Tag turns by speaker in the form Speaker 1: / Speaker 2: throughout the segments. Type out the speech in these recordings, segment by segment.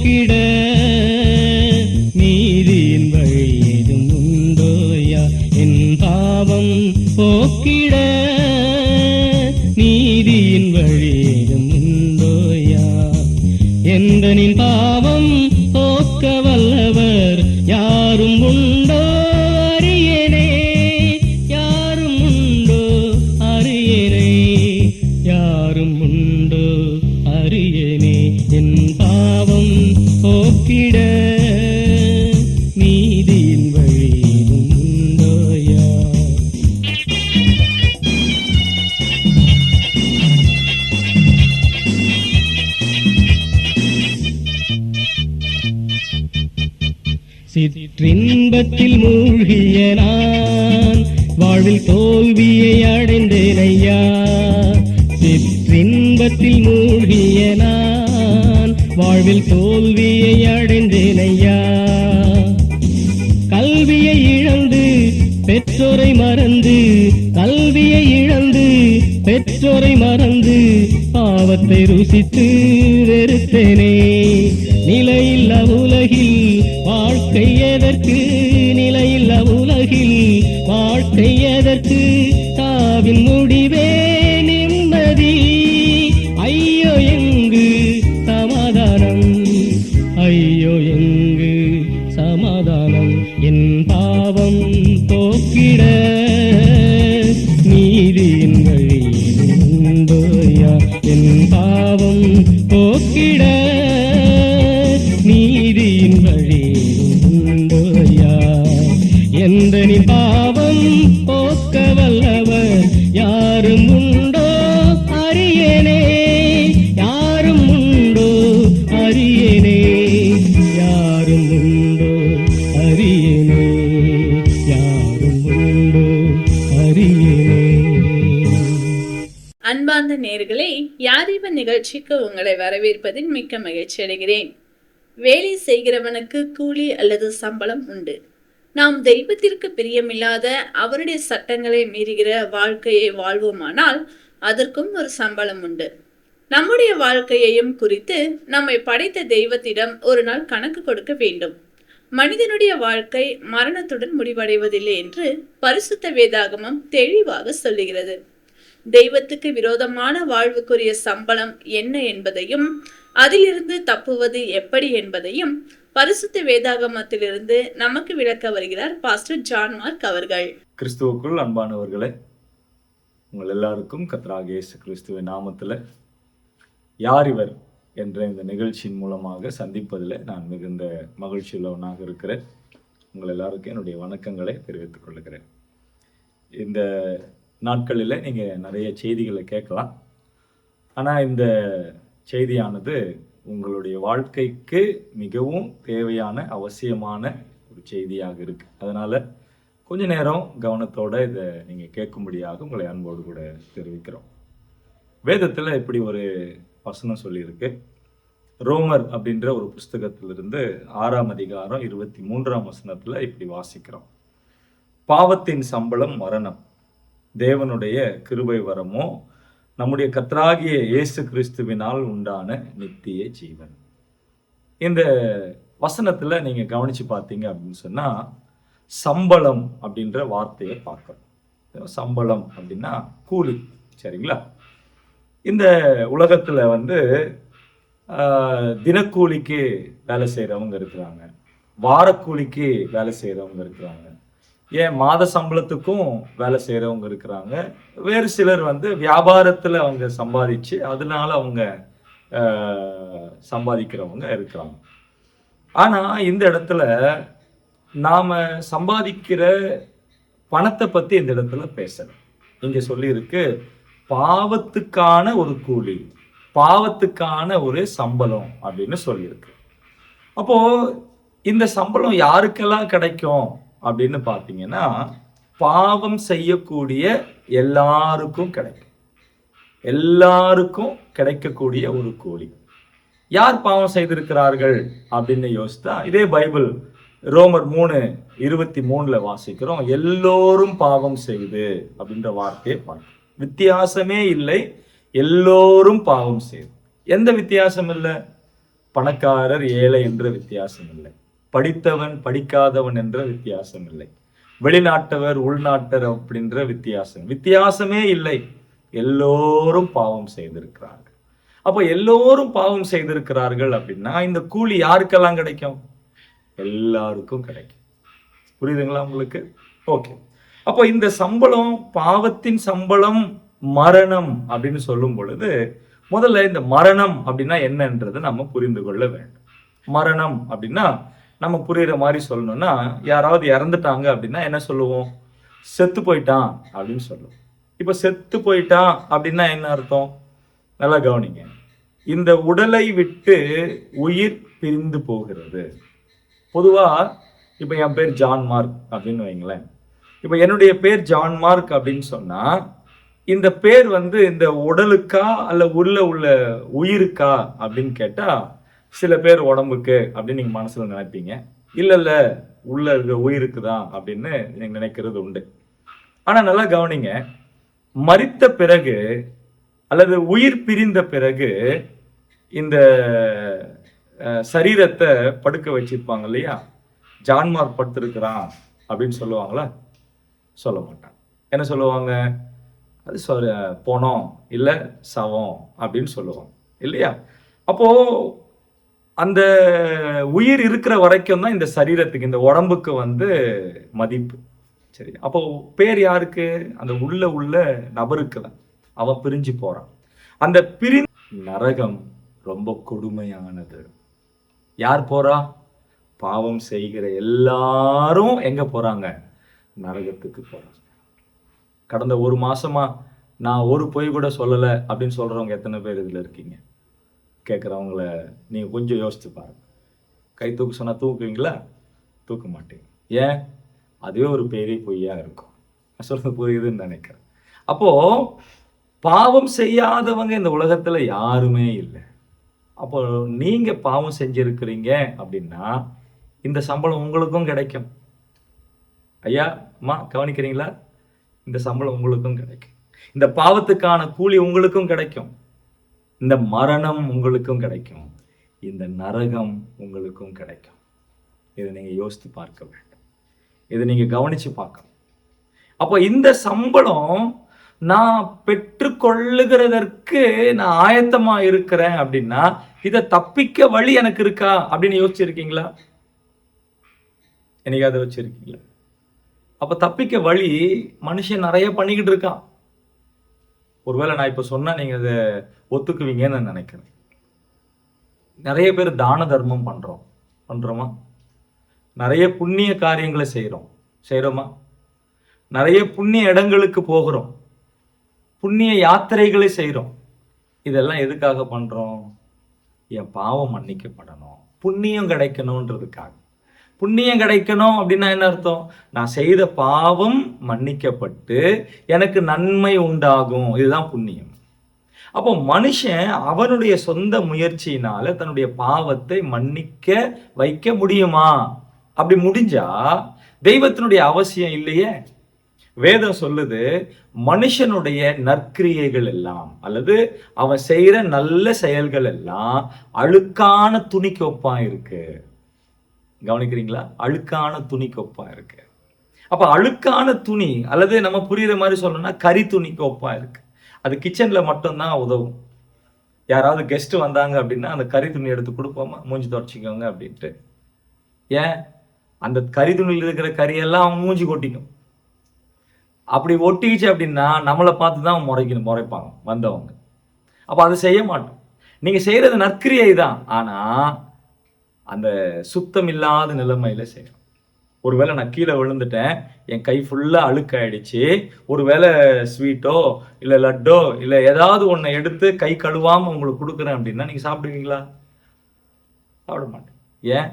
Speaker 1: போக்கிட நீதியின் வழி ஏதும் உண்டோயா? என் பாவம் போக்கிட நீதியின் வழி ஏதும் உண்டோயா? எந்தனின் பாவம் போக்க வல்லவர் யாரும் உண்டோ அறியேனே? யாரும் உண்டோ அறியேனே? யாரும் உண்டோ அறியேனே? என் பாவம் போக்கிட நீதியின் வழி ஏதும் உண்டோயா? சிற்றின்பத்தில் மூழ்கிய நான் வாழ்வில் தோல்வியை அடைந்தேன் ஐயா. சிற்றின்பத்தில் மூழ்கிய நான் வாழ்வில் தோல்வியை அடைந்தேன் ஐயா. கல்வியை இழந்து பெற்றோரை மறந்து, கல்வியை இழந்து பெற்றோரை மறந்து பாவத்தை ருசித்து வெறுத்தேனே. நிலையில்ல உலகில் வாழ்க்கை எதற்கு? நிலையில்ல உலகில் வாழ்க்கை எதற்கு? சாவின் முடிவே நிம்மதி. ஐயோ எங்கு சமாதானம்? ஐயோ எங்கு சமாதானம்? என் பாவம் போக்கிட நீதியின் வழி உண்டோயா? என் பாவம் போக்கிட நீதியின் வழி உண்டோயா? எந்தனின் பாவம் போக்க வல்லவர் யாரும் உண்டோ அறியேனே? யாரும் உண்டோ அறியேனே? யாரும் உண்டோ அறியேனே? யாரும் உண்டோ அறியேனே?
Speaker 2: அன்பார்ந்த நேயர்களே, யாரிவன் நிகழ்ச்சிக்கு உங்களை வரவேற்பதில் மிக்க மகிழ்ச்சி அடைகிறேன். வேலை செய்கிறவனுக்கு கூலி அல்லது சம்பளம் உண்டு. நாம் தெய்வத்திற்கு பிரியமில்லாத அவருடைய சட்டங்களை மீறுகிற வாழ்க்கையை வாழ்வோமானால் அதற்கும் ஒரு சம்பளம் உண்டு. நம்முடைய வாழ்க்கையையும் குறித்து நம்மை படைத்த தெய்வத்திடம் ஒரு நாள் கணக்கு கொடுக்க வேண்டும். மனிதனுடைய வாழ்க்கை மரணத்துடன் முடிவடைவதில்லை என்று பரிசுத்த வேதாகமம் தெளிவாக சொல்லுகிறது. தெய்வத்துக்கு விரோதமான வாழ்வுக்குரிய சம்பளம் என்ன என்பதையும் அதிலிருந்து தப்புவது எப்படி என்பதையும் பரிசுத்த வேதாகமத்திலிருந்து நமக்கு விளக்க வருகிறார் பாஸ்டர் ஜான் மார்க் அவர்கள்.
Speaker 3: கிறிஸ்துவுக்குள் அன்பானவர்களே, உங்கள் எல்லாருக்கும் கர்த்தராகிய இயேசு கிறிஸ்துவின் நாமத்தில் யார் இவர் என்ற இந்த நிகழ்ச்சியின் மூலமாக சந்திப்பதில் நான் மிகுந்த மகிழ்ச்சி உள்ளவனாக இருக்கிறேன். உங்கள் எல்லாருக்கும் என்னுடைய வணக்கங்களை தெரிவித்துக் கொள்கிறேன். இந்த நாட்களில் நீங்கள் நிறைய செய்திகளை கேட்கலாம். ஆனால் இந்த செய்தியானது உங்களுடைய வாழ்க்கைக்கு மிகவும் தேவையான அவசியமான ஒரு செய்தியாக இருக்குது. அதனால் கொஞ்ச நேரம் கவனத்தோடு இதை நீங்கள் கேட்கும்படியாக உங்களை அன்போடு கூட தெரிவிக்கிறோம். வேதத்தில் இப்படி ஒரு வசனம் சொல்லியிருக்கு. ரோமர் அப்படின்ற ஒரு புஸ்தகத்திலிருந்து 6ஆம் அதிகாரம் 23ஆம் வசனத்தில் இப்படி வாசிக்கிறோம். பாவத்தின் சம்பளம் மரணம், தேவனுடைய கிருபை வரமோ நம்முடைய கர்த்தராகிய இயேசு கிறிஸ்துவினால் உண்டான நித்திய ஜீவன். இந்த வசனத்தில் நீங்கள் கவனித்து பார்த்தீங்க அப்படின்னு சொன்னால் சம்பளம் அப்படின்ற வார்த்தையை பார்க்கணும். சம்பளம் அப்படின்னா கூலி, சரிங்களா? இந்த உலகத்தில் தினக்கூலிக்கு வேலை செய்கிறவங்க இருக்கிறாங்க, வாரக்கூலிக்கு வேலை செய்கிறவங்க இருக்கிறாங்க, ஏன் மாத சம்பளத்துக்கும் வேலை செய்கிறவங்க இருக்கிறாங்க. வேறு சிலர் வியாபாரத்தில் அவங்க சம்பாதிச்சு அதனால அவங்க சம்பாதிக்கிறவங்க இருக்கிறாங்க. ஆனால் இந்த இடத்துல நாம் சம்பாதிக்கிற பணத்தை பற்றி இந்த இடத்துல பேசணும். இங்கே சொல்லியிருக்கு பாவத்துக்கான ஒரு கூலி, பாவத்துக்கான ஒரு சம்பளம் அப்படின்னு சொல்லியிருக்கு. அப்போது இந்த சம்பளம் யாருக்கெல்லாம் கிடைக்கும் அப்படின்னு பார்த்தீங்கன்னா பாவம் செய்யக்கூடிய எல்லாருக்கும் கிடைக்கும். எல்லாருக்கும் கிடைக்கக்கூடிய ஒரு கூலி. யார் பாவம் செய்திருக்கிறார்கள் அப்படின்னு யோசித்தா இதே பைபிள் ரோமர் 3:23 வாசிக்கிறோம். எல்லோரும் பாவம் செய்து அப்படின்ற வார்த்தையை பார்க்கணும். வித்தியாசமே இல்லை, எல்லோரும் பாவம் செய்து. எந்த வித்தியாசம் இல்லை? பணக்காரர் ஏழை என்ற வித்தியாசம் இல்லை, படித்தவன் படிக்காதவன் என்ற வித்தியாசம் இல்லை, வெளிநாட்டவர் உள்நாட்டர் அப்படின்ற வித்தியாசமே இல்லை. எல்லோரும் பாவம் செய்திருக்கிறார்கள். அப்போ எல்லோரும் பாவம் செய்திருக்கிறார்கள் அப்படின்னா இந்த கூலி யாருக்கெல்லாம் கிடைக்கும்? எல்லாருக்கும் கிடைக்கும். புரியுதுங்களா உங்களுக்கு? ஓகே. அப்போ இந்த சம்பளம், பாவத்தின் சம்பளம் மரணம் அப்படின்னு சொல்லும் பொழுது முதல்ல இந்த மரணம் அப்படின்னா என்னன்றது நம்ம புரிந்து கொள்ள வேண்டும். மரணம் அப்படின்னா நம்ம புரியுற மாதிரி சொல்லணும்னா, யாராவது இறந்துட்டாங்க அப்படின்னா என்ன சொல்லுவோம்? செத்து போயிட்டான் அப்படின்னு சொல்லுவோம். இப்போ செத்து போயிட்டான் அப்படின்னா என்ன அர்த்தம்? நல்லா கவனிங்க. இந்த உடலை விட்டு உயிர் பிரிந்து போகிறது. பொதுவா இப்போ என் பேர் ஜான் மார்க் அப்படின்னு வைங்களேன். இப்போ என்னுடைய பேர் ஜான் மார்க் அப்படின்னு சொன்னா இந்த பேர் வந்து இந்த உடலுக்கா அல்ல உள்ள உயிருக்கா அப்படின்னு கேட்டா சில பேர் உடம்புக்கு அப்படின்னு நீங்க மனசுல நினைப்பீங்க. இல்ல உள்ள இருக்க உயிருக்கு தான் அப்படின்னு நீங்க நினைக்கிறது உண்டு. ஆனா நல்லா கவனிங்க, மரித்த பிறகு அல்லது உயிர் பிரிந்த பிறகு இந்த சரீரத்தை படுக்க வச்சிருப்பாங்க இல்லையா? ஜான்மார்க் படுத்திருக்கிறான் அப்படின்னு சொல்லுவாங்களா? சொல்ல மாட்டாங்க. என்ன சொல்லுவாங்க? அது போனோம் இல்லை சவம் அப்படின்னு சொல்லுவாங்க இல்லையா? அப்போ அந்த உயிர் இருக்கிற வரைக்கும் தான் இந்த சரீரத்துக்கு, இந்த உடம்புக்கு வந்து மதிப்பு. சரி, அப்போ பேர் யாருக்கு? அந்த உள்ள நபருக்கு தான். அவன் பிரிஞ்சு போறான். அந்த நரகம் ரொம்ப கொடுமையானது. யார் போறா? பாவம் செய்கிற எல்லாரும் எங்க போறாங்க? நரகத்துக்கு போறாங்க. கடந்த ஒரு மாசமா நான் ஒரு பொய் கூட சொல்லலை அப்படின்னு சொல்றவங்க எத்தனை பேர் இதுல இருக்கீங்க? கேட்குறவங்கள நீங்க கொஞ்சம் யோசிச்சு பாருங்க. கை தூக்க சொன்னா தூக்குவீங்களா? தூக்க மாட்டீங்க. ஏன்? அதுவே ஒரு பெரிய பொய்யா இருக்கும். நான் சொல்றது புரியுதுன்னு நினைக்கிறேன். அப்போ பாவம் செய்யாதவங்க இந்த உலகத்துல யாருமே இல்லை. அப்போ நீங்க பாவம் செஞ்சிருக்கிறீங்க அப்படின்னா இந்த சம்பளம் உங்களுக்கும் கிடைக்கும். ஐயா அம்மா கவனிக்கிறீங்களா? இந்த சம்பளம் உங்களுக்கும் கிடைக்கும். இந்த பாவத்துக்கான கூலி உங்களுக்கும் கிடைக்கும். இந்த மரணம் உங்களுக்கும் கிடைக்கும். இந்த நரகம் உங்களுக்கும் கிடைக்கும். இதை நீங்க யோசித்து பார்க்க வேண்டும். இதை நீங்க கவனிச்சு பார்க்கணும். அப்போ இந்த சம்பளம் நான் பெற்றுக்கொள்ளுகிறதற்கு நான் ஆயத்தமா இருக்கிறேன் அப்படின்னா இதை தப்பிக்க வழி எனக்கு இருக்கா அப்படின்னு யோசிச்சிருக்கீங்களா? என்னைக்காவது வச்சிருக்கீங்களா? அப்ப தப்பிக்க வழி மனுஷன் நிறைய பண்ணிக்கிட்டு இருக்கான். ஒருவேளை நான் இப்ப சொன்னா நீங்க அதை ஒத்துக்குவீங்கன்னு நான் நினைக்கிறேன். நிறைய பேர் தான தர்மம் பண்றோமா? நிறைய புண்ணிய காரியங்களை செய்யறோமா? நிறைய புண்ணிய இடங்களுக்கு போகிறோம், புண்ணிய யாத்திரைகளை செய்கிறோம். இதெல்லாம் எதுக்காக பண்றோம்? என் பாவம் மன்னிக்கப்படணும், புண்ணியம் கிடைக்கணும்ன்றதுக்காக. புண்ணியம் கிடைக்கணும் அப்படின்னா என்ன அர்த்தம்? நான் செய்த பாவம் மன்னிக்கப்பட்டு எனக்கு நன்மை உண்டாகும். இதுதான் புண்ணியம். அப்போ மனுஷன் அவனுடைய சொந்த முயற்சியினால தன்னுடைய பாவத்தை மன்னிக்க வைக்க முடியுமா? அப்படி முடிஞ்சா தெய்வத்தினுடைய அவசியம் இல்லையே. வேதம் சொல்லுது, மனுஷனுடைய நற்கிரியைகள் எல்லாம் அல்லது அவன் செய்யற நல்ல செயல்கள் எல்லாம் அழுக்கான துணிக்கு ஒப்பா இருக்கு. கவனிக்கிறீங்களா? அழுக்கான துணிக்கு ஒப்பா இருக்கு. அப்ப அழுக்கான துணி அல்லது நம்ம புரியுற மாதிரி சொல்லணும்னா கறி துணிக்கு ஒப்பா இருக்கு. அது கிச்சன்ல மட்டும்தான் உதவும். யாராவது கெஸ்ட் வந்தாங்க அப்படின்னா அந்த கறி துணி எடுத்து கொடுப்போமா, மூஞ்சி தொடச்சிக்கோங்க அப்படின்ட்டு. ஏன்? அந்த கறி துணியில் இருக்கிற கறியெல்லாம் அவங்க மூஞ்சி கொட்டிக்கும். அப்படி ஒட்டிக்கிச்சு அப்படின்னா நம்மளை பார்த்து தான் முறைப்பாங்க வந்தவங்க. அப்போ அதை செய்ய மாட்டோம். நீங்க செய்யறது நற்கிரியை தான், ஆனா அந்த சுத்தம் இல்லாத நிலைமையில செய்யணும். ஒருவேளை நான் கீழே விழுந்துட்டேன், என் கை ஃபுல்லா அழுக்காயிடுச்சு, ஒருவேளை ஸ்வீட்டோ இல்லை லட்டோ இல்லை ஏதாவது ஒன்றை எடுத்து கை கழுவாம உங்களுக்கு கொடுக்குறேன் அப்படின்னா நீங்க சாப்பிடுவீங்களா? சாப்பிட மாட்டேன். ஏன்?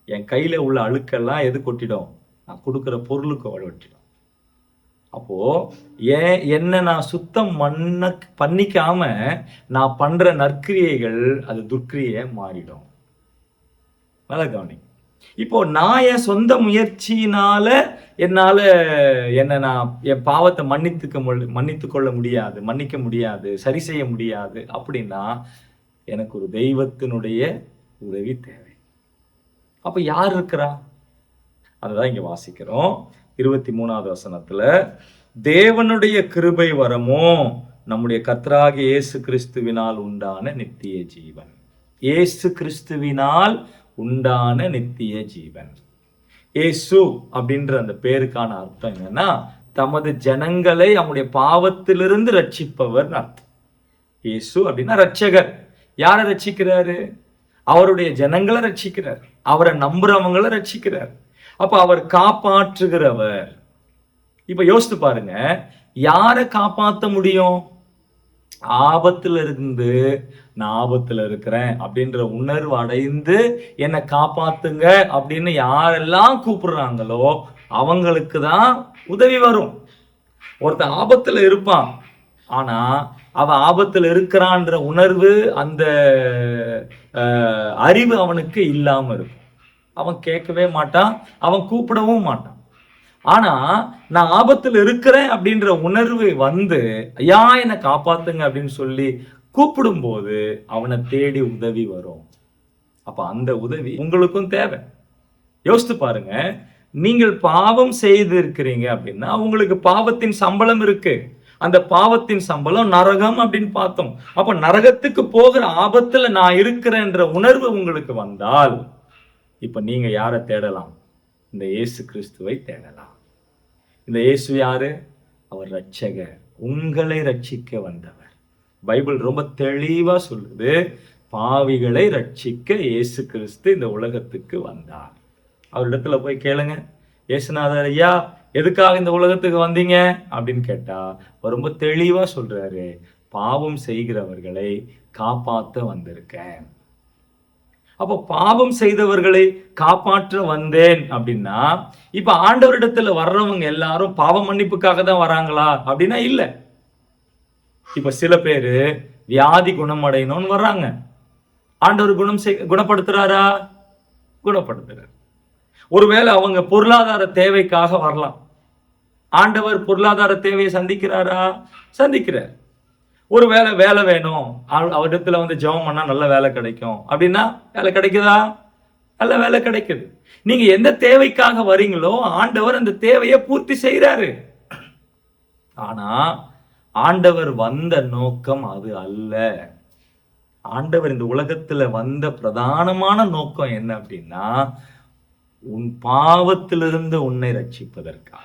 Speaker 3: என் கையில உள்ள அழுக்கெல்லாம் எது கொட்டிடும்? நான் கொடுக்குற பொருளுக்கு வழிவட்டிடும். அப்போ என்ன நான் சுத்தம் பண்ணிக்காம நான் பண்ற நற்கிரியைகள் அது துர்க்கிரியை மாறிடும். நல்லா கவனி. இப்போ நான் என் சொந்த முயற்சியினால என்னால நான் என் பாவத்தை மன்னித்து கொள்ள முடியாது, மன்னிக்க முடியாது, சரி செய்ய முடியாது அப்படின்னா எனக்கு ஒரு தெய்வத்தினுடைய உதவி தேவை. அப்ப யார் இருக்கிறா? அதுதான் இங்க வாசிக்கிறோம் 23வது வசனத்துல. தேவனுடைய கிருபை வரமோ நம்முடைய கர்த்தராகிய இயேசு கிறிஸ்துவினால் உண்டான நித்திய ஜீவன். இயேசு கிறிஸ்துவினால் உண்டான நித்திய ஜீவன். இயேசு அப்படின்ற அந்த பேருக்கான அர்த்தம் என்னன்னா, தமது ஜனங்களை அவங்களுடைய பாவத்திலிருந்து ரட்சிப்பவர் அர்த்தம். இயேசு அப்படின்னா ரட்சகர். யாரை ரட்சிக்கிறாரு? அவருடைய ஜனங்களை ரட்சிக்கிறார். அவரை நம்புறவங்களை ரட்சிக்கிறார். அப்ப அவர் காப்பாற்றுகிறவர். இப்ப யோசித்து பாருங்க, யாரை காப்பாற்ற முடியும்? ஆபத்துல இருந்து நான் ஆபத்துல இருக்கிறேன் அப்படின்ற உணர்வு அடைந்து என்னை காப்பாத்துங்க அப்படின்னு யாரெல்லாம் கூப்பிடுறாங்களோ அவங்களுக்கு தான் உதவி வரும். ஒருத்தன் ஆபத்துல இருப்பான், ஆனா அவன் ஆபத்துல இருக்கிறான்ற உணர்வு, அந்த அறிவு அவனுக்கு இல்லாம இருக்கும். அவன் கேட்கவே மாட்டான், அவன் கூப்பிடவும் மாட்டான். ஆனா நான் ஆபத்தில் இருக்கிறேன் அப்படின்ற உணர்வு வந்து ஐயா என்னை காப்பாத்துங்க அப்படின்னு சொல்லி கூப்பிடும் போது அவனை தேடி உதவி வரும். அப்ப அந்த உதவி உங்களுக்கும் தேவை. யோசித்து பாருங்க, நீங்கள் பாவம் செய்து இருக்கிறீங்க அப்படின்னா உங்களுக்கு பாவத்தின் சம்பளம் இருக்கு. அந்த பாவத்தின் சம்பளம் நரகம் அப்படின்னு பார்த்தோம். அப்ப நரகத்துக்கு போகிற ஆபத்துல நான் இருக்கிறேன்ற உணர்வு உங்களுக்கு வந்தால் இப்ப நீங்க யாரை தேடலாம்? இந்த இயேசு கிறிஸ்துவை தேடலாம். இந்த இயேசு யாரு? அவர் ரட்சகர், உங்களை ரட்சிக்க வந்தவர். பைபிள் ரொம்ப தெளிவா சொல்லுது, பாவிகளை ரட்சிக்க இயேசு கிறிஸ்து இந்த உலகத்துக்கு வந்தார். அவரிடத்துல போய் கேளுங்க, இயேசுநாதர் ஐயா எதுக்காக இந்த உலகத்துக்கு வந்தீங்க அப்படின்னு கேட்டா ரொம்ப தெளிவா சொல்றாரு, பாவம் செய்கிறவர்களை காப்பாற்ற வந்திருக்கேன். அப்போ பாவம் செய்தவர்களை காப்பாற்ற வந்தேன் அப்படின்னா இப்ப ஆண்டவரிடத்துல வர்றவங்க எல்லாரும் பாவ மன்னிப்புக்காக தான் வராங்களா அப்படின்னா இல்ல. இப்ப சில பேரு வியாதி குணமடையணும்னு வர்றாங்க. ஆண்டவர் குணப்படுத்துறாரா? குணப்படுத்துறார். ஒருவேளை அவங்க பொருளாதார தேவைக்காக வரலாம். ஆண்டவர் பொருளாதார தேவையை சந்திக்கிறாரா? சந்திக்கிறார். ஒருவேளை வேலை வேணும், அவரிடத்துல வந்து ஜெபம் பண்ணா நல்ல வேலை கிடைக்கும் அப்படின்னா வேலை கிடைக்குதா? நல்ல வேலை கிடைக்குது. நீங்க எந்த தேவைக்காக வரீங்களோ ஆண்டவர் அந்த தேவையை பூர்த்தி செய்யறாரு. ஆனா ஆண்டவர் வந்த நோக்கம் அது அல்ல. ஆண்டவர் இந்த உலகத்துல வந்த பிரதானமான நோக்கம் என்ன அப்படின்னா, உன் பாவத்திலிருந்து உன்னை ரட்சிப்பதற்காக,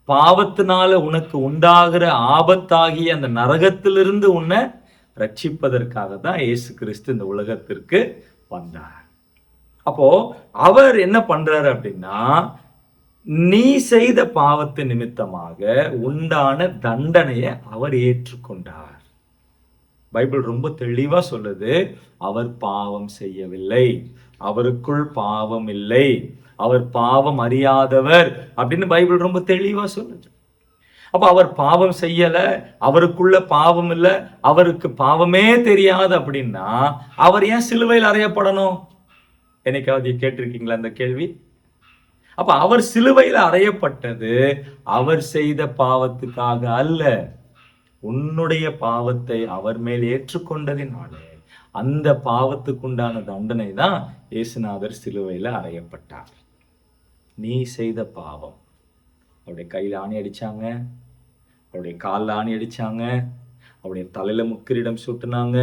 Speaker 3: பாவத்தினால உனக்கு உண்டாகிற ஆபத்தாகிய அந்த நரகத்திலிருந்து உன்னை ரட்சிப்பதற்காக தான் இயேசு கிறிஸ்து இந்த உலகத்திற்கு வந்தார். அப்போ அவர் என்ன பண்றாரு அப்படின்னா, நீ செய்த பாவத்து நிமித்தமாக உண்டான தண்டனையை அவர் ஏற்றுக்கொண்டார். பைபிள் ரொம்ப தெளிவா சொல்லுது, அவர் பாவம் செய்யவில்லை, அவருக்குள் பாவம் இல்லை, அவர் பாவம் அறியாதவர் அப்படின்னு பைபிள் ரொம்ப தெளிவா சொல்லுது. அப்ப அவர் பாவம் செய்யல, அவருக்குள்ள பாவம் இல்லை, அவருக்கு பாவமே தெரியாது அப்படின்னா அவர் ஏன் சிலுவையில் அறையப்படணும்? என்னைக்காவது கேட்டிருக்கீங்களா அந்த கேள்வி? அப்ப அவர் சிலுவையில் அறையப்பட்டது அவர் செய்த பாவத்துக்காக அல்ல, உன்னுடைய பாவத்தை அவர் மேல் ஏற்றுக்கொண்டதினாலே அந்த பாவத்துக்குண்டான தண்டனை தான் இயேசுநாதர் சிலுவையில் அறையப்பட்டார். நீ செய்த பாவம், அவருடைய கையில் ஆணி அடிச்சாங்க, அவருடைய காலில் ஆணி அடிச்சாங்க, அவருடைய தலையில முக்கிரிடம் சுட்டுனாங்க,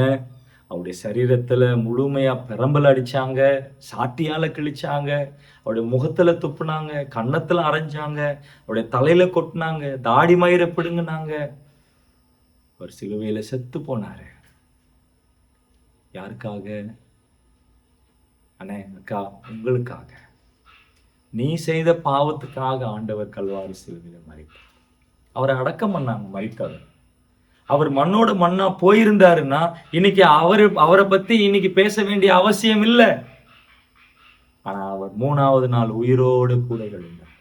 Speaker 3: அவருடைய சரீரத்துல முழுமையா பெரம்பல் அடிச்சாங்க, சாட்டியால கிழிச்சாங்க, அவருடைய முகத்துல துப்புனாங்க, கன்னத்துல அரைஞ்சாங்க, அவருடைய தலையில கொட்டினாங்க, தாடி மயிரை பிடுங்கினாங்க. அவர் சிலுவையில செத்து போனாரு. யாருக்காக? அண்ணே அக்கா, உங்களுக்காக. நீ செய்த பாவத்துக்காக ஆண்டவர் கல்வாரி சிலுவையில மரித்தார். அவரை அடக்கம் பண்ணாங்க மரித்தவர். அவர் மண்ணோட மண்ணா போயிருந்தாருன்னா இன்னைக்கு அவரை பத்தி இன்னைக்கு பேச வேண்டிய அவசியம் இல்லை. ஆனா அவர் 3வது நாள் உயிரோடு கூட எழுந்தார்.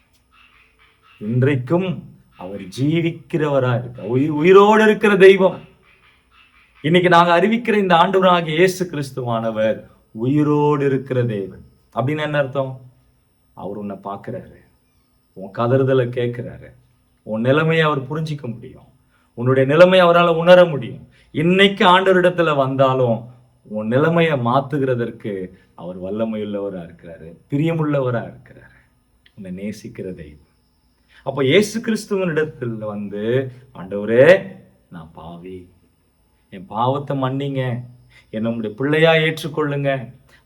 Speaker 3: இன்றைக்கும் அவர் ஜீவிக்கிறவரா இருக்க, உயிரோடு இருக்கிற தெய்வம். இன்னைக்கு நாங்க அறிவிக்கிற இந்த ஆண்டவராகிய இயேசு கிறிஸ்துவானவர் உயிரோடு இருக்கிற தேவன். அப்படின்னு என்ன அர்த்தம்? அவர் உன்னை பார்க்கிறாரு, உன் கதறுதலை கேட்கிறாரு, உன் நிலைமையை அவர் புரிஞ்சிக்க முடியும், உன்னுடைய நிலைமை அவரால் உணர முடியும். இன்னைக்கு ஆண்டவரிடத்துல வந்தாலும் உன் நிலைமையை மாத்துகிறதற்கு அவர் வல்லமையுள்ளவரா இருக்கிறாரு, பிரியமுள்ளவரா இருக்கிறாரு, உன்னை நேசிக்கிற தெய்வம். அப்போ இயேசு கிறிஸ்துவனிடத்தில் வந்து, ஆண்டவரே நான் பாவி, என் பாவத்தை மன்னிங்க, என்னை உங்களுடைய பிள்ளையா ஏற்றுக்கொள்ளுங்க,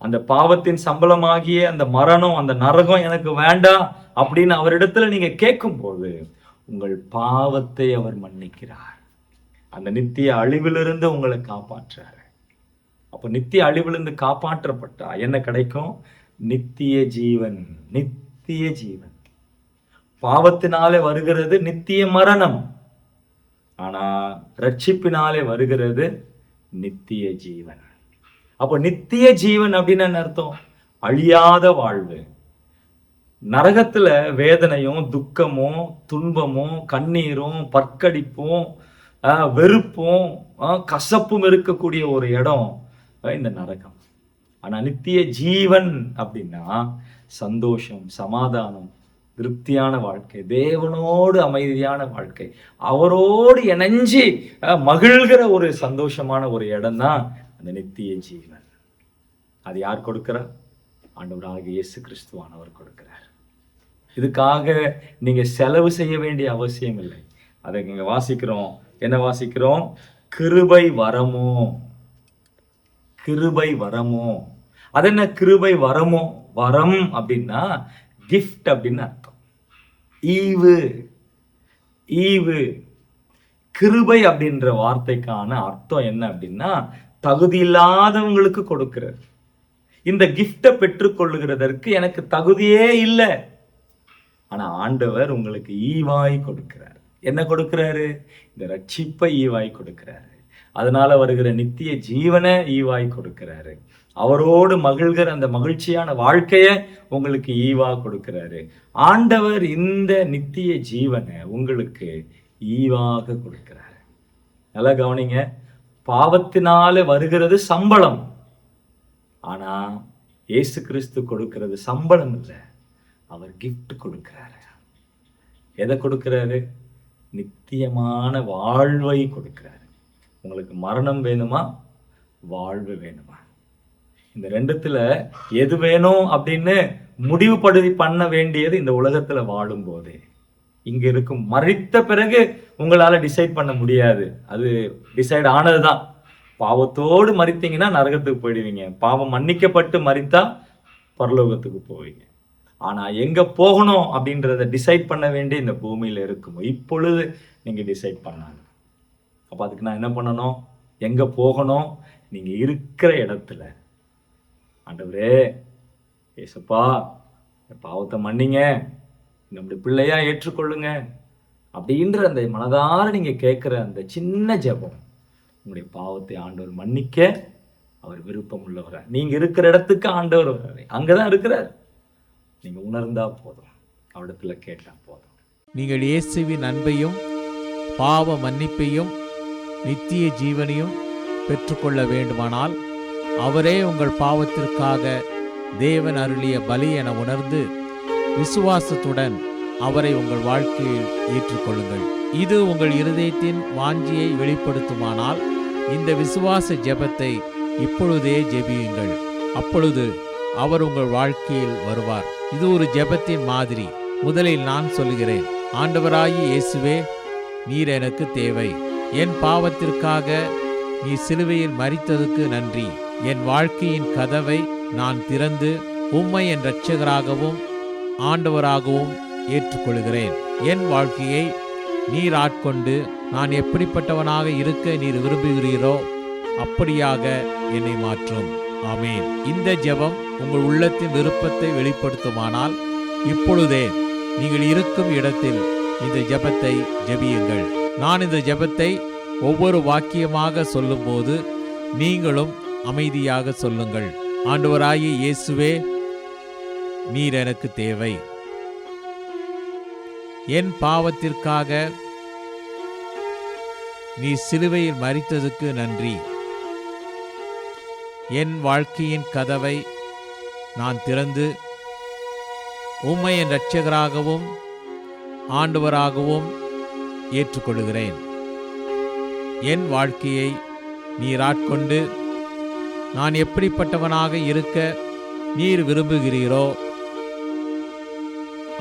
Speaker 3: அந்த பாவத்தின் சம்பளமாகிய அந்த மரணம், அந்த நரகம் எனக்கு வேண்டாம் அப்படின்னு அவரிடத்துல நீங்க கேட்கும் போது உங்கள் பாவத்தை அவர் மன்னிக்கிறார். அந்த நித்திய அழிவிலிருந்து உங்களை காப்பாற்றுறாரு. அப்போ நித்திய அழிவிலிருந்து காப்பாற்றப்பட்டா என்ன கிடைக்கும்? நித்திய ஜீவன். நித்திய ஜீவன். பாவத்தினாலே வருகிறது நித்திய மரணம், ஆனா ரட்சிப்பினாலே வருகிறது நித்திய ஜீவன். அப்போ நித்திய ஜீவன் அப்படின்னு என்ன அர்த்தம்? அழியாத வாழ்வு. நரகத்துல வேதனையும் துக்கமும் துன்பமும் கண்ணீரும் பற்கடிப்பும் வெறுப்பும் கசப்பும் இருக்கக்கூடிய ஒரு இடம் இந்த நரகம். ஆனா நித்திய ஜீவன் அப்படின்னா சந்தோஷம், சமாதானம், திருப்தியான வாழ்க்கை, தேவனோடு அமைதியான வாழ்க்கை, அவரோடு இணைஞ்சி மகிழ்கிற ஒரு சந்தோஷமான ஒரு இடம் தான் அந்த நித்திய ஜீவன். அது யார் கொடுக்கிறார்? ஆண்டவராகிய இயேசு கிறிஸ்துவானவர் கொடுக்கிறார். இதுக்காக நீங்க செலவு செய்ய வேண்டிய அவசியம் இல்லை. அதை இங்க வாசிக்கிறோம். என்ன வாசிக்கிறோம்? கிருபை வரமோ. கிருபை வரமோ. அது என்ன கிருபை வரமோ? வரம் அப்படின்னா கிஃப்ட் அப்படின்னு அர்த்தம். ஈவு. ஈவு. கிருபை அப்படின்ற வார்த்தைக்கான அர்த்தம் என்ன அப்படின்னா தகுதி இல்லாதவங்களுக்கு கொடுக்கிறது. இந்த கிஃப்டை பெற்றுக்கொள்ளுகிறதற்கு எனக்கு தகுதியே இல்லை, ஆனா ஆண்டவர் உங்களுக்கு ஈவாய் கொடுக்கிறார். என்ன கொடுக்கிறாரு? இந்த ரட்சிப்பை ஈவாய் கொடுக்கிறாரு. அதனால வருகிற நித்திய ஜீவனை ஈவாய் கொடுக்கிறாரு. அவரோடு மகிழ்கிற அந்த மகிழ்ச்சியான வாழ்க்கைய உங்களுக்கு ஈவா கொடுக்கிறாரு. ஆண்டவர் இந்த நித்திய ஜீவனை உங்களுக்கு ஈவாக கொடுக்கிறாரு. நல்லா கவனிங்க. பாவத்தினால வருகிறது சம்பளம், ஆனா இயேசு கிறிஸ்து கொடுக்கிறது சம்பளம் இல்லை, அவர் கிஃப்ட் கொடுக்கிறாரு. எதை கொடுக்கிறாரு? நித்தியமான வாழ்வை கொடுக்கிறாரு. உங்களுக்கு மரணம் வேணுமா, வாழ்வு வேணுமா? இந்த ரெண்டுத்துல எது வேணும் அப்படின்னு முடிவு பண்ண வேண்டியது இந்த உலகத்துல வாழும் போதே. இங்க இருக்கும். மரித்த பிறகு உங்களால டிசைட் பண்ண முடியாது. அது டிசைட் ஆனதுதான். பாவத்தோடு மரித்தீங்கன்னா நரகத்துக்கு போயிடுவீங்க. பாவம் மன்னிக்கப்பட்டு மரித்தா பரலோகத்துக்கு போவீங்க. ஆனா எங்க போகணும் அப்படின்றத டிசைட் பண்ண வேண்டிய இந்த பூமியில இருக்கும். இப்பொழுது நீங்க டிசைட் பண்ணாங்க. அப்ப அதுக்கு நான் என்ன பண்ணணும்? எங்க போகணும்? நீங்க இருக்கிற இடத்துல ஆண்டவரே ஏசப்பா பாவத்தை மன்னிங்க, நம்முடைய பிள்ளையா ஏற்றுக்கொள்ளுங்க அப்படின்ற அந்த மனதார நீங்க கேட்கிற அந்த சின்ன ஜெபம் உங்களுடைய பாவத்தை ஆண்டவர் மன்னிக்க அவர் விருப்பம் உள்ளவரா. நீங்க இருக்கிற இடத்துக்கு ஆண்டவர் வர்றாரு. அங்கதான் இருக்கிறார். நீங்க உணர்ந்தா போதும், அவரிடத்துல கேட்டா போதும்.
Speaker 4: நீங்கள் இயேசுவின் அன்பையும் பாவ மன்னிப்பையும் நித்திய ஜீவனையும் பெற்றுக்கொள்ள வேண்டுமானால் அவரே உங்கள் பாவத்திற்காக தேவன் அருளிய பலி என உணர்ந்து விசுவாசத்துடன் அவரை உங்கள் வாழ்க்கையில் ஏற்றுக்கொள்ளுங்கள். இது உங்கள் இருதயத்தின் வாஞ்சியை வெளிப்படுத்துமானால் இந்த விசுவாச ஜெபத்தை இப்பொழுதே ஜெபியுங்கள். அப்பொழுது அவர் உங்கள் வாழ்க்கையில் வருவார். இது ஒரு ஜெபத்தின் மாதிரி. முதலில் நான் சொல்கிறேன். ஆண்டவராகிய இயேசுவே, நீர் எனக்கு தேவை. என் பாவத்திற்காக நீ சிலுவையில் மரித்ததுக்கு நன்றி. என் வாழ்க்கையின் கதவை நான் திறந்து உம்மை என் இரட்சகராகவும் ஆண்டவராகவும் ஏற்றுக்கொள்கிறேன். என் வாழ்க்கையை நீர் ஆட்கொண்டு நான் எப்படிப்பட்டவனாக இருக்க நீர் விரும்புகிறீரோ அப்படியாக என்னை மாற்றும். ஆமேன். இந்த ஜெபம் உங்கள் உள்ளத்தின் விருப்பத்தை வெளிப்படுத்துமானால் இப்பொழுதே நீங்கள் இருக்கும் இடத்தில் இந்த ஜெபத்தை ஜெபியுங்கள். நான் இந்த ஜெபத்தை ஒவ்வொரு வாக்கியமாக சொல்லும்போது நீங்களும் அமைதியாக சொல்லுங்கள். ஆண்டவராகிய இயேசுவே, நீர் எனக்கு தேவை. என் பாவத்திற்காக நீ சிலுவையில் மரித்ததுக்கு நன்றி. என் வாழ்க்கையின் கதவை நான் திறந்து உம்மை என் இரட்சகராகவும் ஆண்டவராகவும் ஏற்றுக்கொள்கிறேன். என் வாழ்க்கையை நீர் ஆட்கொண்டு நான் எப்படிப்பட்டவனாக இருக்க நீர் விரும்புகிறீரோ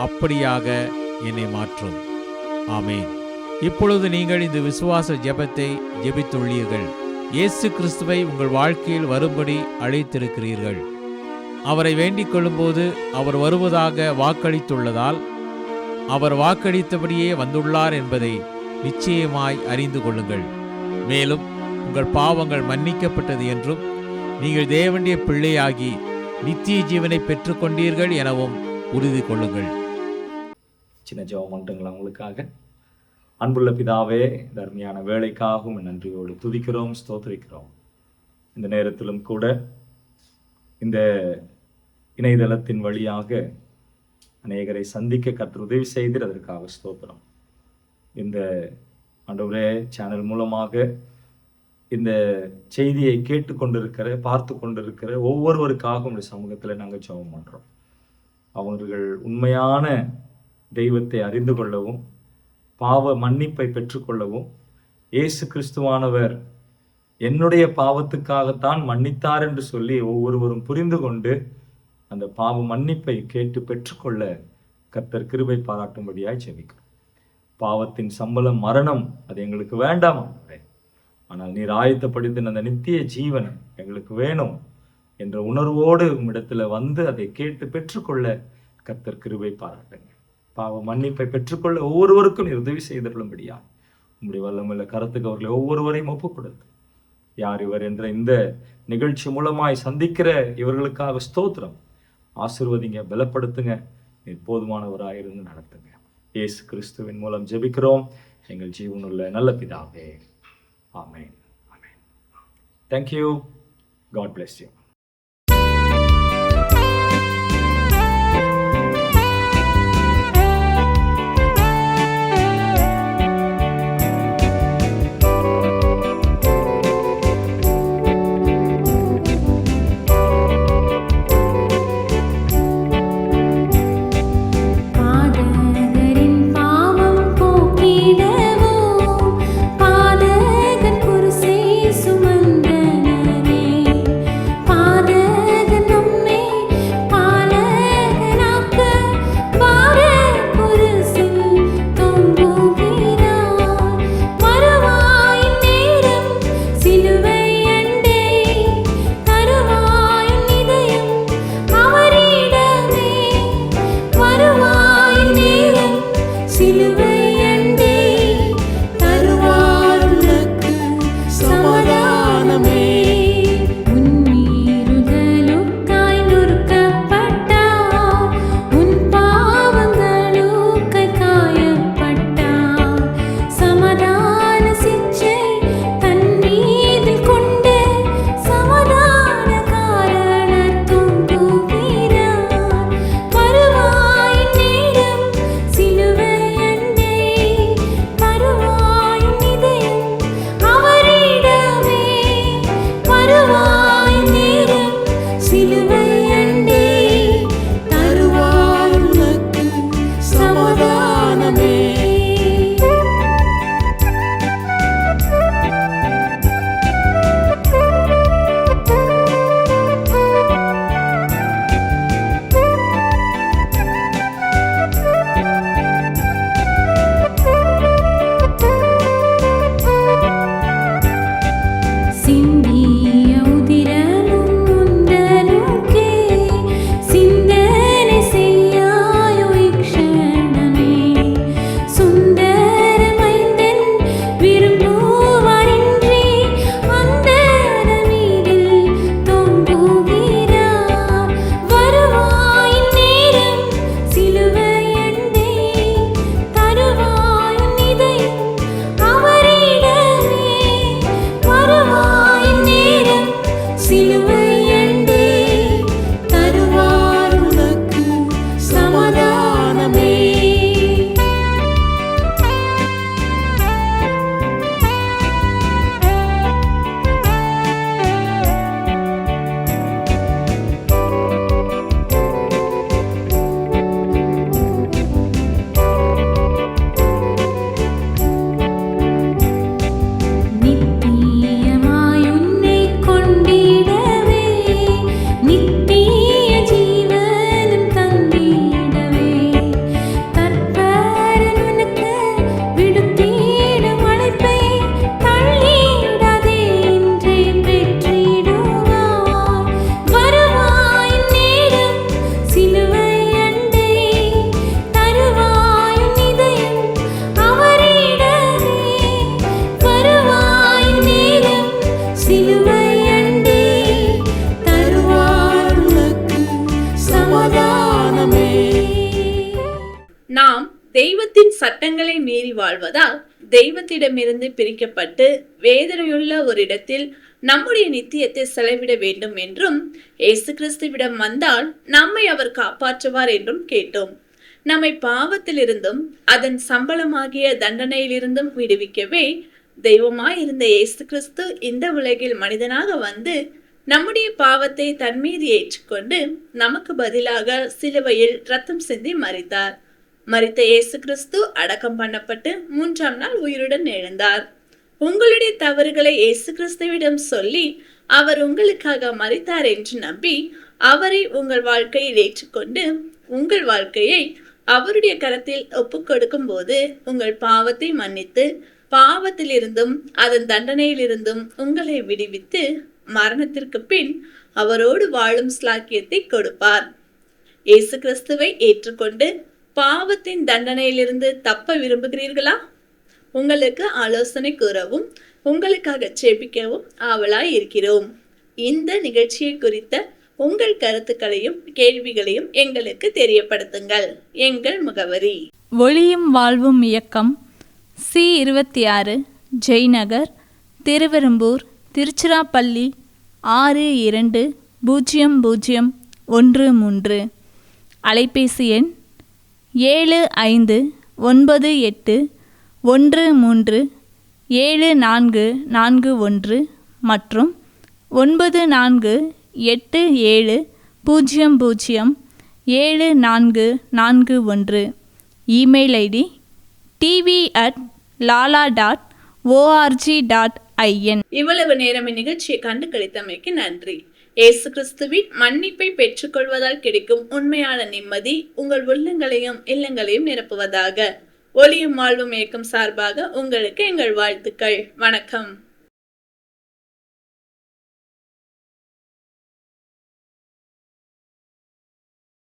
Speaker 4: அப்படியாக என்னை மாற்றும். ஆமென். இப்பொழுது நீங்கள் இந்த விசுவாச ஜெபத்தை ஜெபித்துள்ளீர்கள். இயேசு கிறிஸ்துவை உங்கள் வாழ்க்கையில் வரும்படி அழைத்திருக்கிறீர்கள். அவரை வேண்டிக் கொள்ளும்போது அவர் வருவதாக வாக்களித்துள்ளதால் அவர் வாக்களித்தபடியே வந்துள்ளார் என்பதை நிச்சயமாய் அறிந்து கொள்ளுங்கள். மேலும் உங்கள் பாவங்கள் மன்னிக்கப்பட்டது என்றும் நீங்கள் தேவனுடைய பிள்ளையாகி நித்திய ஜீவனை பெற்றுக்கொண்டீர்கள் எனவும் உறுதி கொள்ளுங்கள்.
Speaker 3: சின்ன ஜெபம் பண்ணுங்களா உங்களுக்காக. அன்புள்ள பிதாவே, இந்த அருமையான வேலைக்காகவும் நன்றியோடு துதிக்கிறோம், ஸ்தோத்திரிக்கிறோம். இந்த நேரத்திலும் கூட இந்த இணையதளத்தின் வழியாக அநேகரை சந்திக்க கர்த்தர் உதவி செய்து அதற்காக ஸ்தோத்திரம். இந்த ஆண்டவரே சேனல் மூலமாக இந்த செய்தியை கேட்டுக்கொண்டிருக்கிற பார்த்து கொண்டிருக்கிற ஒவ்வொருவருக்காகவும் இந்த சமூகத்தில் நாங்கள் ஜெபம் பண்ணுறோம். அவர்கள் உண்மையான தெய்வத்தை அறிந்து கொள்ளவும் பாவ மன்னிப்பை பெற்றுக்கொள்ளவும் இயேசு கிறிஸ்துவானவர் என்னுடைய பாவத்துக்காகத்தான் மன்னித்தார் என்று சொல்லி ஒவ்வொருவரும் புரிந்து கொண்டு அந்த பாவ மன்னிப்பை கேட்டு பெற்றுக்கொள்ள கர்த்தர் கிருபை பாராட்டும்படியாய் ஜெபிக்கிறோம். பாவத்தின் சம்பளம் மரணம், அது எங்களுக்கு வேண்டாம், ஆனால் நீர் ஆயத்தப்படுத்தின அந்த நித்திய ஜீவன் எங்களுக்கு வேணும் என்ற உணர்வோடு உம்மிடத்துல வந்து அதை கேட்டு பெற்றுக்கொள்ள கர்த்தர் கிருபை பாராட்டுங்க. பாவ மன்னிப்பை பெற்றுக்கொள்ள ஒவ்வொருவருக்கும் நீர் உதவி செய்தருளும்படியா உங்களுடைய வல்லமுள்ள கருத்துக்கு அவர்களை ஒவ்வொருவரையும் ஒப்புக் கொடுத்து யார் இவர் என்ற இந்த நிகழ்ச்சி மூலமாய் சந்திக்கிற இவர்களுக்காக ஸ்தோத்திரம். ஆசீர்வதிங்க, பலப்படுத்துங்க, நீர் போதுமானவராயிருந்து நடத்துங்க. இயேசு கிறிஸ்துவின் மூலம் ஜெபிக்கிறோம் எங்கள் ஜீவனுள்ள நல்ல பிதாவே. ஆமென். ஆமென். Thank you. God bless you.
Speaker 5: பாதகன் குருசை சுமந்தனரே,
Speaker 2: மீறி வாழ்வதால் தெய்வத்திடமிருந்து பிரிக்கப்பட்டு வேதனையுள்ள ஒரு இடத்தில் நம்முடைய நித்தியத்தை செலவிட வேண்டும் என்றும், இயேசு கிறிஸ்துவிடம் வந்தால் நம்மை அவர் காப்பாற்றுவார் என்றும் கேட்டோம். நம்மை பாவத்திலிருந்தும் அதன் சம்பளமாகிய தண்டனையிலிருந்தும் விடுவிக்கவே தெய்வமாயிருந்த இயேசு கிறிஸ்து இந்த உலகில் மனிதனாக வந்து நம்முடைய பாவத்தை தன் மீது ஏற்றுக்கொண்டு நமக்கு பதிலாக சிலுவையில் ரத்தம் சிந்தி மரித்தார். மரித்த இயேசு கிறிஸ்து அடக்கம் பண்ணப்பட்டு 3ஆம் நாள் உயிருடன் எழுந்தார். உங்களுடைய தவறுகளை இயேசு கிறிஸ்துவிடம் சொல்லி அவர் உங்களுக்காக மரித்தார் என்று நம்பி அவரை உங்கள் வாழ்க்கையில் ஏற்றுக்கொண்டு உங்கள் வாழ்க்கையை அவருடைய கரத்தில் ஒப்புக் கொடுக்கும் போது உங்கள் பாவத்தை மன்னித்து பாவத்திலிருந்தும் அதன் தண்டனையிலிருந்தும் உங்களை விடுவித்து மரணத்திற்கு பின் அவரோடு வாழும் ஸ்லாக்கியத்தை கொடுப்பார். இயேசு கிறிஸ்துவை ஏற்றுக்கொண்டு பாவத்தின் தண்டனையிலிருந்து தப்ப விரும்புகிறீர்களா? உங்களுக்கு ஆலோசனை கூறவும் உங்களுக்காக ஜெபிக்கவும் ஆவலாய் இருக்கிறோம். இந்த நிகழ்ச்சியை குறித்த உங்கள் கருத்துக்களையும் கேள்விகளையும் எங்களுக்கு தெரியப்படுத்துங்கள். எங்கள் முகவரி:
Speaker 5: ஒளியும் வாழ்வும் இயக்கம், C26, ஜெய்நகர், திருவெரும்பூர், திருச்சிராப்பள்ளி 620013. அலைபேசி எண் 7598137441 மற்றும் 9487007441. Email ID tv@lala.org.in.
Speaker 2: இவ்வளவு நேரம் இந்நிகழ்ச்சியை கண்டு கழித்தமைக்கு நன்றி. இயேசு கிறிஸ்துவின் மன்னிப்பை பெற்றுக்கொள்வதால் கிடைக்கும் உண்மையான நிம்மதி உங்கள் உள்ளங்களையும் இல்லங்களையும் நிரப்புவதாக. ஒளியும் வாழ்வும் இயக்கம் சார்பாக உங்களுக்கு எங்கள் வாழ்த்துக்கள். வணக்கம்.